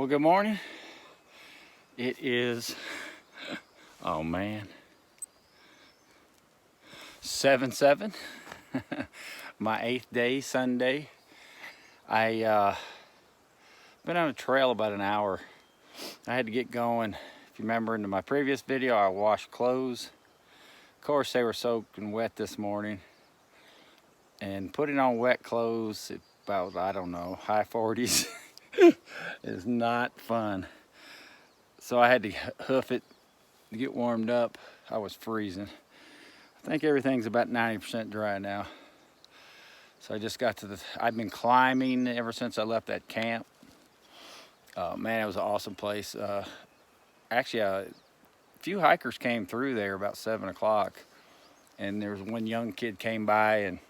Good morning. It is, oh man, 7/7, my 8th day, Sunday. I been on a trail about an hour. I had to get going. If you remember in my previous video, I washed clothes. Of course, they were soaking wet this morning. And putting on wet clothes at about, I don't know, high 40s is not fun. So I had to hoof it to get warmed up. I was freezing. I think everything's about 90% dry now. So I just got to I've been climbing ever since I left that camp. Man, it was an awesome place. Actually, a few hikers came through there about 7 o'clock. And there was one young kid came by, and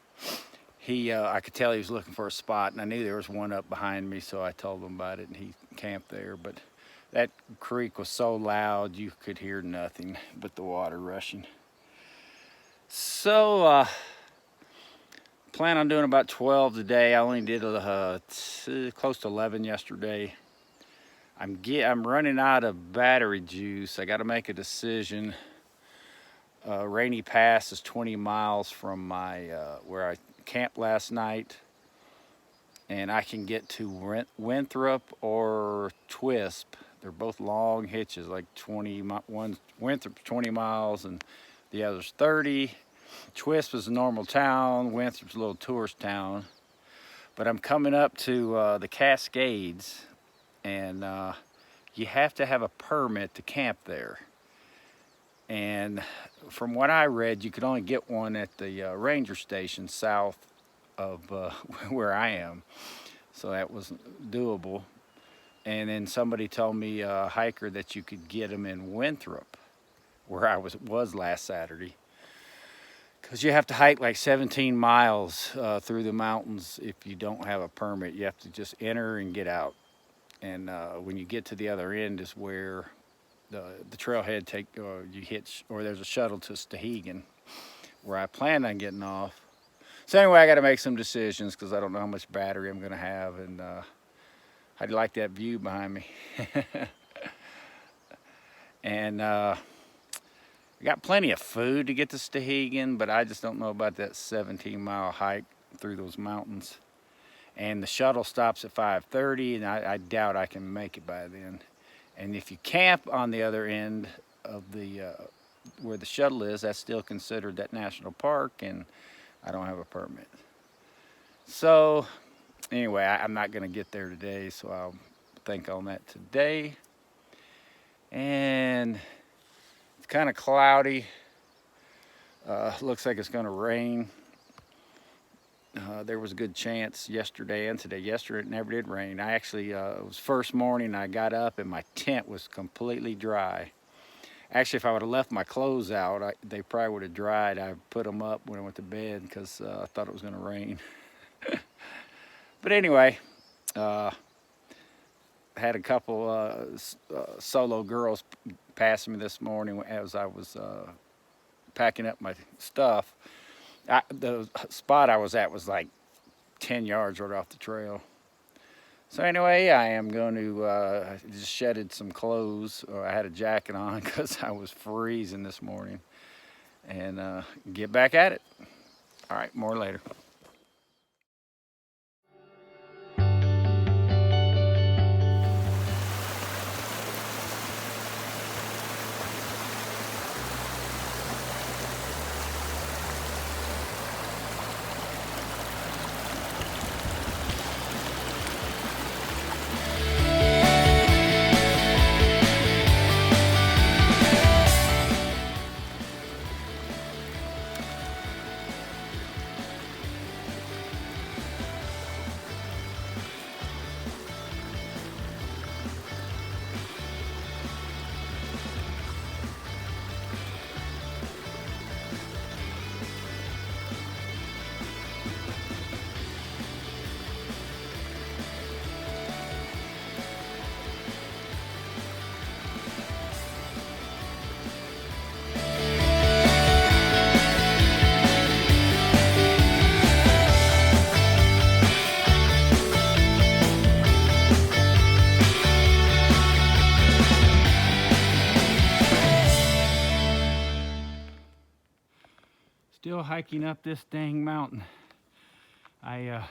I could tell he was looking for a spot, and I knew there was one up behind me, so I told him about it, and he camped there. But that creek was so loud you could hear nothing but the water rushing. So plan on doing about 12 today. I only did close to 11 yesterday. I'm running out of battery juice. I got to make a decision. Rainy Pass is 20 miles from my where I camped last night, and I can get to Winthrop or Twisp. They're both long hitches, like 20. One Winthrop's 20 miles and the other's 30. Twisp is a normal town. Winthrop's a little tourist town. But I'm coming up to the Cascades, and you have to have a permit to camp there. And from what I read, you could only get one at the ranger station south of where I am. So that wasn't doable. And then somebody told me, a hiker, that you could get them in Winthrop, where I was last Saturday. Because you have to hike like 17 miles through the mountains if you don't have a permit. You have to just enter and get out. And when you get to the other end is where the trailhead you hitch, or there's a shuttle to Stehegan, where I plan on getting off. So anyway, I got to make some decisions because I don't know how much battery I'm going to have, and how do you like that view behind me? And I got plenty of food to get to Stehegan, but I just don't know about that 17-mile hike through those mountains. And the shuttle stops at 5:30, and I doubt I can make it by then. And if you camp on the other end of the where the shuttle is, that's still considered that national park, and I don't have a permit. So anyway, I'm not going to get there today, so I'll think on that today. And it's kind of cloudy. Looks like it's going to rain. There was a good chance yesterday and today. Yesterday it never did rain. I actually, it was first morning, I got up and my tent was completely dry. Actually, if I would have left my clothes out, they probably would have dried. I put them up when I went to bed because I thought it was going to rain. But anyway, I had a couple solo girls pass me this morning as I was packing up my stuff. The spot I was at was like 10 yards right off the trail. So anyway, I am going to just shedded some clothes. I had a jacket on because I was freezing this morning, and get back at it. All right, more later. Still hiking up this dang mountain. I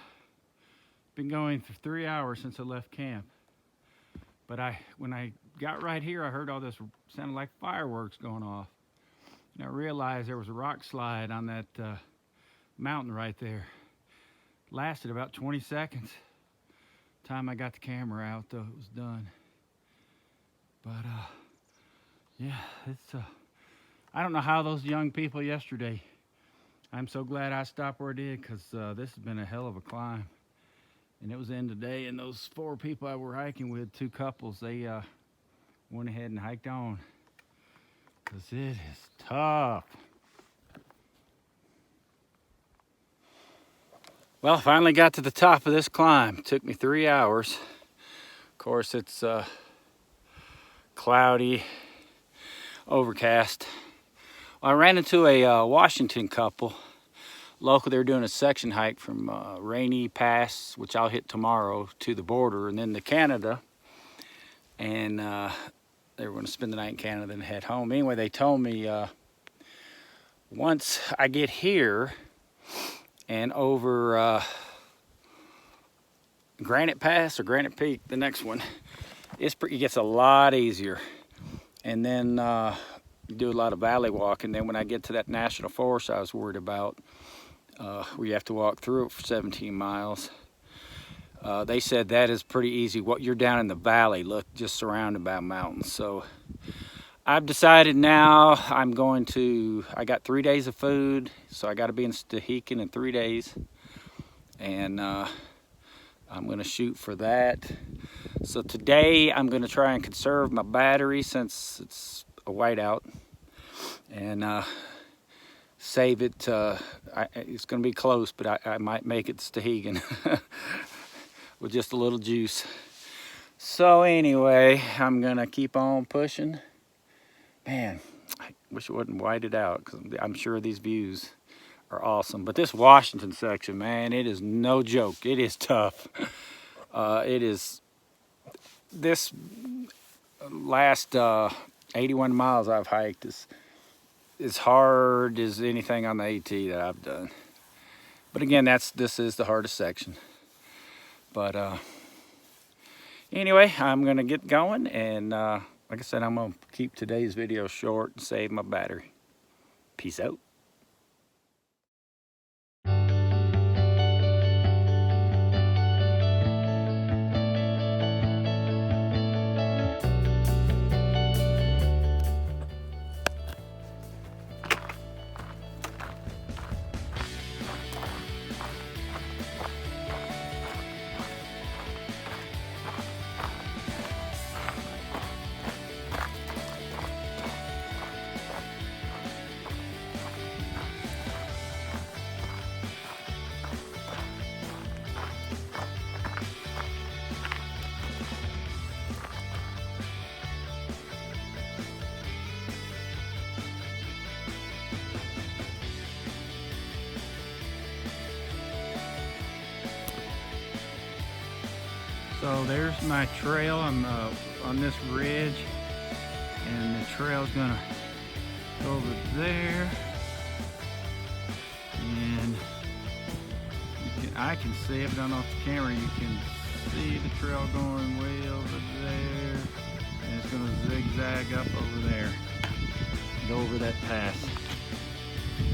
been going for 3 hours since I left camp. But when I got right here, I heard all this sounded like fireworks going off. And I realized there was a rock slide on that mountain right there. Lasted about 20 seconds. Time I got the camera out, though, it was done. But yeah, it's I don't know how those young people yesterday. I'm so glad I stopped where I did, because this has been a hell of a climb. And it was the end of the day, and those 4 people I were hiking with, 2 couples, they went ahead and hiked on, because it is tough. Well, I finally got to the top of this climb. It took me 3 hours. Of course, it's cloudy, overcast. Well, I ran into a Washington couple. Local, they were doing a section hike from Rainy Pass, which I'll hit tomorrow, to the border, and then to Canada. And they were going to spend the night in Canada and head home. Anyway, they told me once I get here and over Granite Pass or Granite Peak, the next one, it gets a lot easier. And then do a lot of valley walking. Then when I get to that national forest I was worried about, where you have to walk through it for 17 miles. They said that is pretty easy. What you're down in the valley, look, just surrounded by mountains. So I've decided now I got 3 days of food, so I got to be in Stehekin in 3 days. And I'm gonna shoot for that. So today I'm gonna try and conserve my battery since it's a whiteout, and save it. It's going to be close, but I might make it to Stehekin with just a little juice. So anyway, I'm going to keep on pushing. Man, I wish it wasn't whited out, because I'm sure these views are awesome. But this Washington section, man, it is no joke. It is tough. It is this last 81 miles I've hiked is as hard as anything on the AT that I've done. But again, this is the hardest section. But anyway, I'm gonna get going, and like I said, I'm gonna keep today's video short and save my battery. Peace out. So there's my trail. I'm on this ridge, and the trail's gonna go over there, and I can see it, but I don't know if the camera, you can see the trail going way over there, and it's gonna zigzag up over there, go over that pass.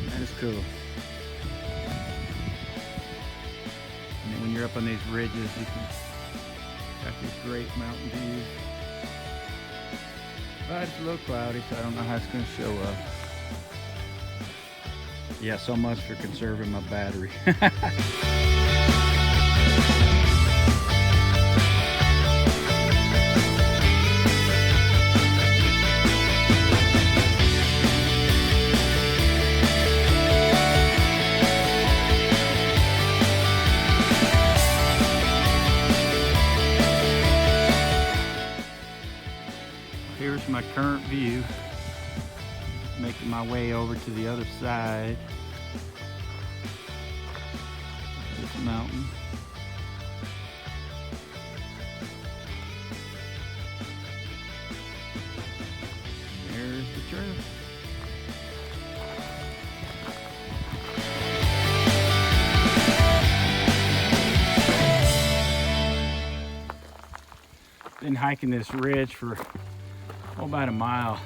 That is cool. And then when you're up on these ridges, you can got these great mountain views. But it's a little cloudy, so I don't know how it's going to show up. Yeah, so much for conserving my battery. Here's my current view, making my way over to the other side of this mountain. There's the trail. Been hiking this ridge for about a mile.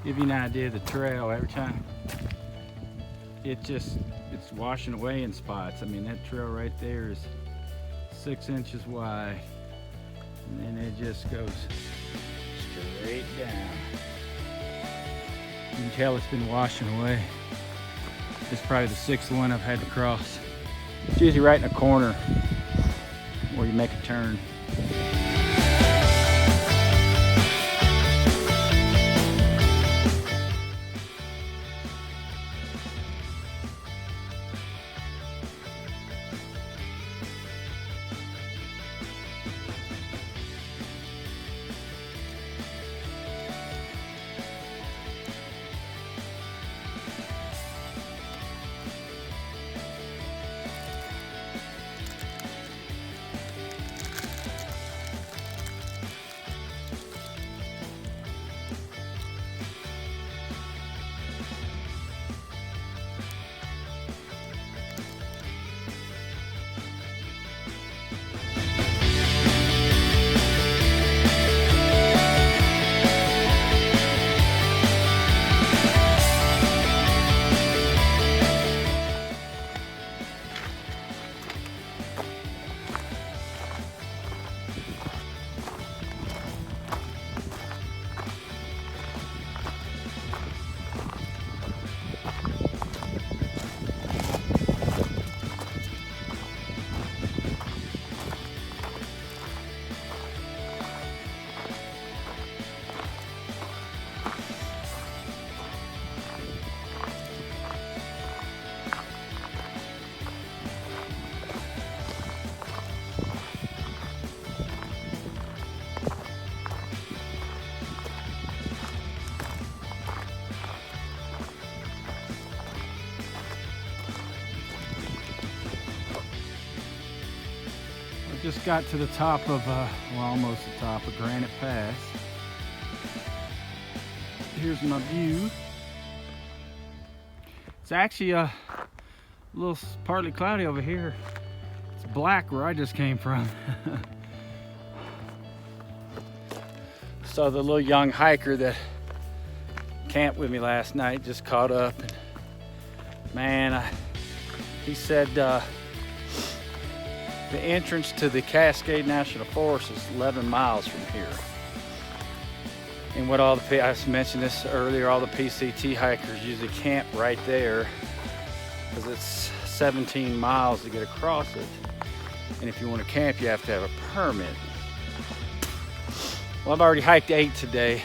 Give you an idea of the trail. Every time it's washing away in spots. I mean, that trail right there is 6 inches wide, and then it just goes straight down. You can tell it's been washing away. It's probably the 6th one I've had to cross. It's usually right in a corner where you make a turn. Just got to the top of, well, almost the top of Granite Pass. Here's my view. It's actually a little partly cloudy over here. It's black where I just came from. So the little young hiker that camped with me last night just caught up. And man, he said, the entrance to the Cascade National Forest is 11 miles from here. And what I mentioned this earlier, all the PCT hikers usually camp right there because it's 17 miles to get across it. And if you want to camp, you have to have a permit. Well, I've already hiked 8 today.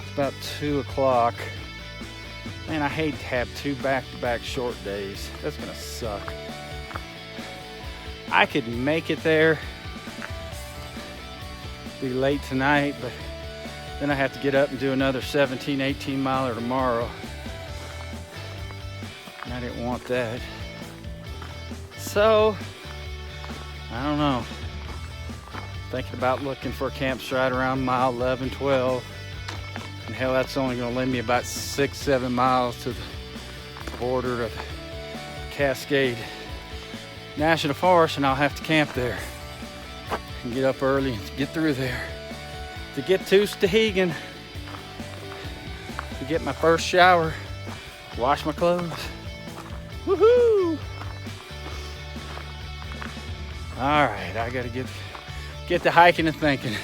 It's about 2 o'clock. Man, I hate to have 2 back-to-back short days. That's gonna suck. I could make it there, be late tonight, but then I have to get up and do another 17, 18 miler tomorrow. And I didn't want that. So, I don't know. Thinking about looking for a campsite around mile 11, 12. And hell, that's only gonna lend me about 6, 7 miles to the border of the Cascade National Forest, and I'll have to camp there and get up early and get through there to get to Stehegan, to get my first shower, wash my clothes. Woohoo! All right, I gotta get to hiking and thinking.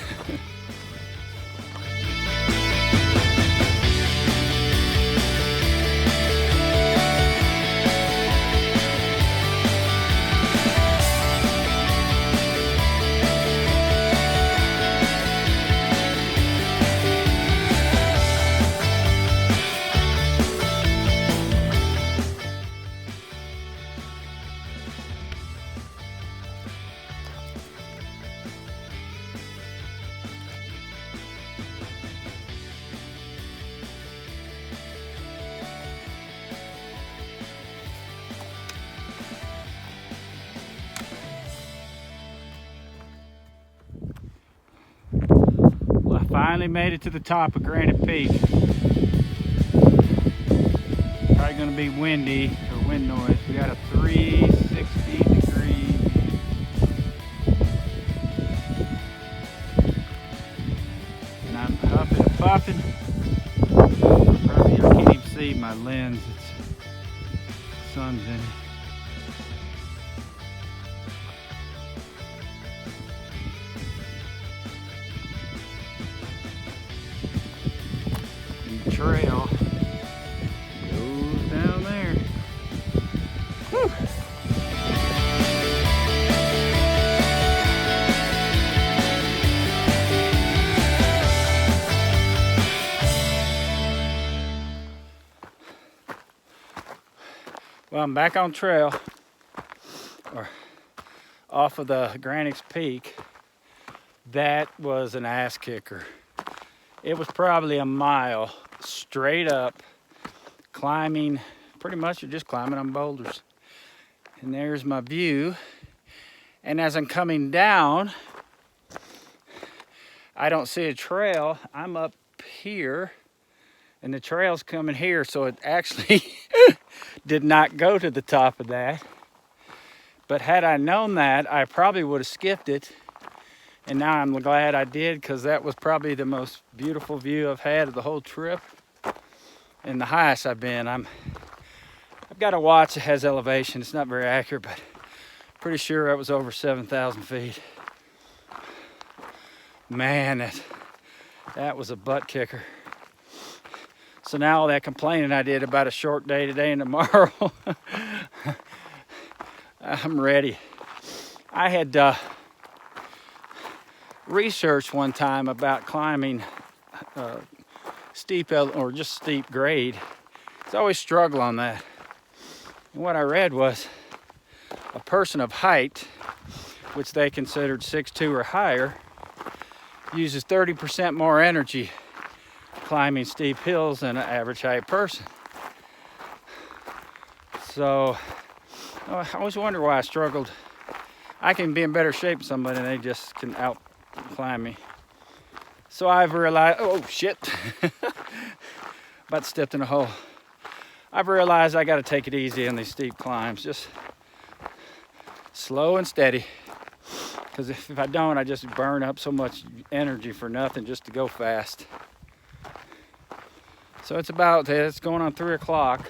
Finally made it to the top of Granite Peak. Probably gonna be windy or wind noise. We got a 360-degree view. dropping. Probably, I can't even see my lens. It's sun's in it. And the trail goes down there. Whew. Well, I'm back on trail, or off of the Granix Peak. That was an ass kicker. It was probably a mile straight up, climbing. Pretty much you're just climbing on boulders. And there's my view. And as I'm coming down, I don't see a trail. I'm up here, and the trail's coming here, so it actually did not go to the top of that. But had I known that, I probably would have skipped it. And now I'm glad I did, because that was probably the most beautiful view I've had of the whole trip, and the highest I've been. I've got a watch that has elevation. It's not very accurate, but pretty sure it was over 7,000 feet. Man, that was a butt kicker. So now all that complaining I did about a short day today and tomorrow, I'm ready. I had researched one time about climbing steep or just steep grade. It's always struggle on that. And what I read was a person of height, which they considered 6'2" or higher, uses 30% more energy climbing steep hills than an average height person. So I always wonder why I struggled. I can be in better shape than somebody and they just can out climb me. So I've realized, oh shit, about stepped in a hole. I've realized I got to take it easy on these steep climbs, just slow and steady. Because if I don't, I just burn up so much energy for nothing just to go fast. So it's going on 3 o'clock.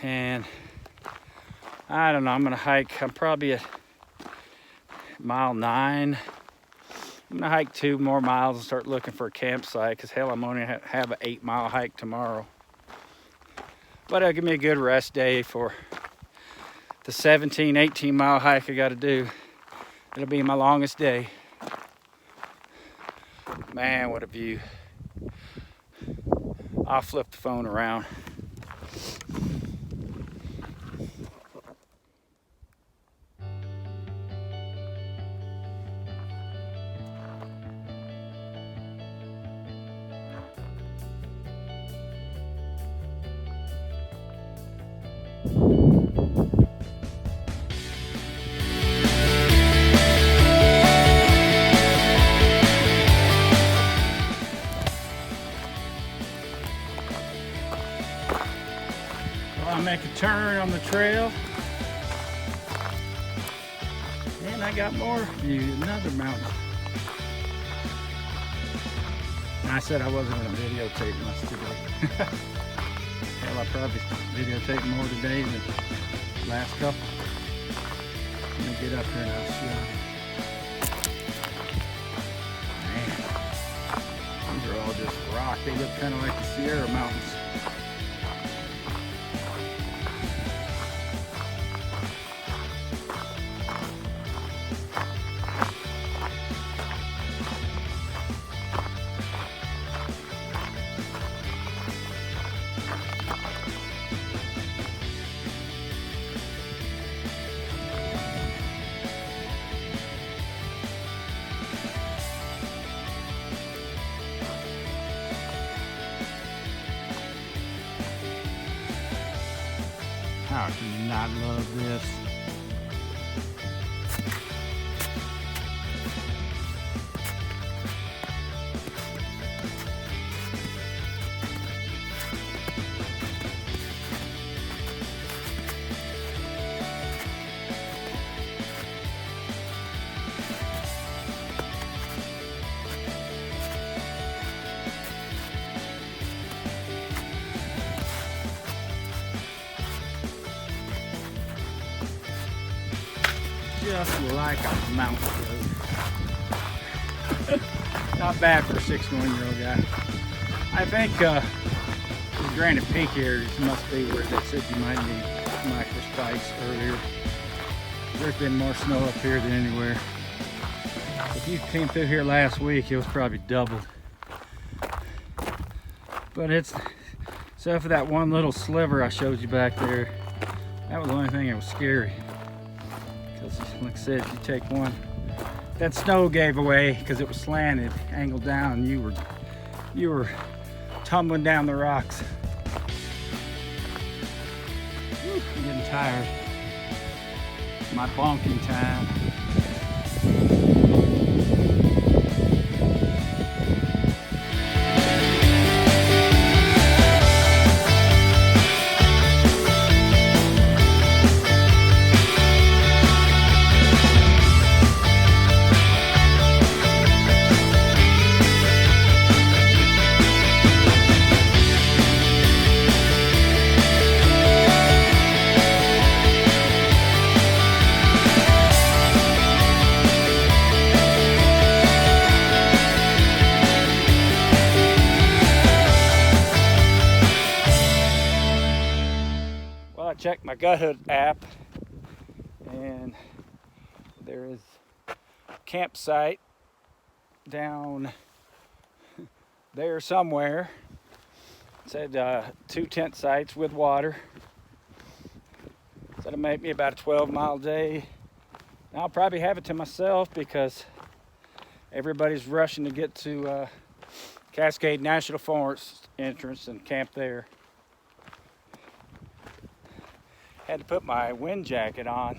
And I don't know, I'm gonna hike. I'm probably at mile 9. I'm gonna hike 2 more miles and start looking for a campsite, because hell, I'm only have an 8-mile hike tomorrow. But it'll give me a good rest day for the 17, 18-mile hike I gotta do. It'll be my longest day. Man, what a view. I'll flip the phone around. I make a turn on the trail, and I got more view, another mountain. And I said I wasn't going to videotape much today. Hell, I probably videotaped more today than the last couple. Let me get up here and I'll show you. Man, these are all just rock. They look kind of like the Sierra Mountains. How can you not love this? just like a mountain road. Not bad for a 61-year-old guy. I think the Granite Peak area must be where they said you might need micro spikes earlier. There's been more snow up here than anywhere. If you came through here last week, it was probably doubled. But it's, except for that one little sliver I showed you back there, that was the only thing that was scary. Because like I said, if you take one, that snow gave away because it was slanted, angled down, and you were tumbling down the rocks. Whew, I'm getting tired. My bonking time. I checked my Guthood app, and there is a campsite down there somewhere. It said 2 tent sites with water. So it'll make me about a 12-mile day. I'll probably have it to myself because everybody's rushing to get to Cascade National Forest entrance and camp there. Had to put my wind jacket on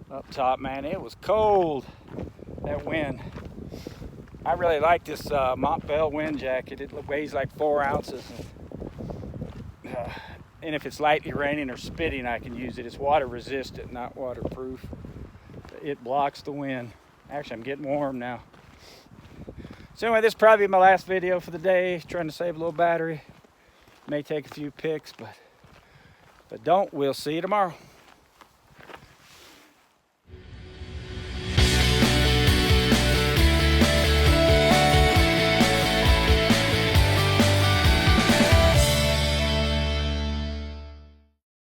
up top, man. It was cold, that wind. I really like this Montbell wind jacket. It weighs like 4 ounces. And if it's lightly raining or spitting, I can use it. It's water resistant, not waterproof. It blocks the wind. Actually, I'm getting warm now. So anyway, this is probably my last video for the day. Trying to save a little battery. May take a few pics, but if I don't, we'll see you tomorrow.